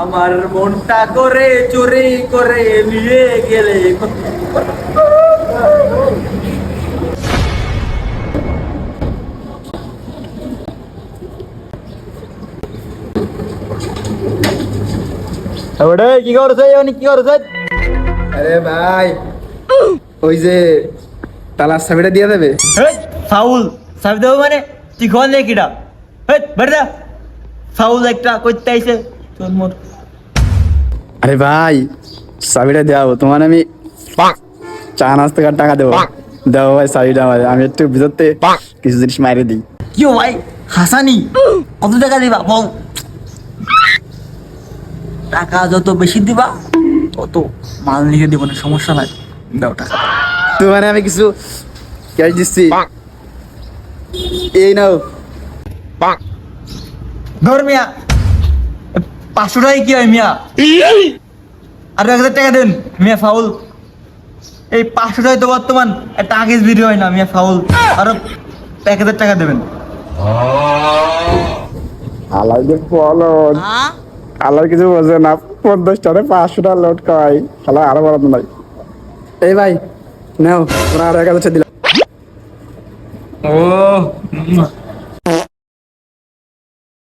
আমার মনটা করে চুরি করে নিয়ে গেলে। ওরে কি করছে কি করছে? আরে ভাই ওই যে তালার চাবিটা দিয়ে দেবে। ফাউল চাবি দেবো মানে তুই কোন কিটা বেড়ে যা। ফাউল একটা করতে আইছে তোর মোর। আরে ভাই চাবিটা দেওয়াবো তোমার, আমি চা নাস্তা করার টাকা দেবো। দেবো ভাই চাবিটা আমার, আমি একটু ভিতরতে কিছু জিনিস মাইরে দিই। কি ভাই হাসানি কত টাকা দিবা বল? টাকা যত বেশি দিবা তত মাল লিখে দিব না, সমস্যা নাই, দাও টাকা। তোমার আমি কিছু ক্যাশ দিচ্ছি, এই নাও। ধর মিয়া 500 টাকা কি হয় মিয়া? আর 1000 টাকা দেন মিয়া। ফাউল এই 500 টাকা তো বর্তমান একটা আগের ভিডিও হয় না মিয়া। ফাউল আরো 1000 টাকা দেবেন। আলাই যে বলো, আলাই কিছু বোঝে না। 50 টাকা 500 টাকা লোড খাওয়াই, আলাই আরো বড় নাই। এই ভাই নাও, তোমরা আরো 1000 দিলাম। ও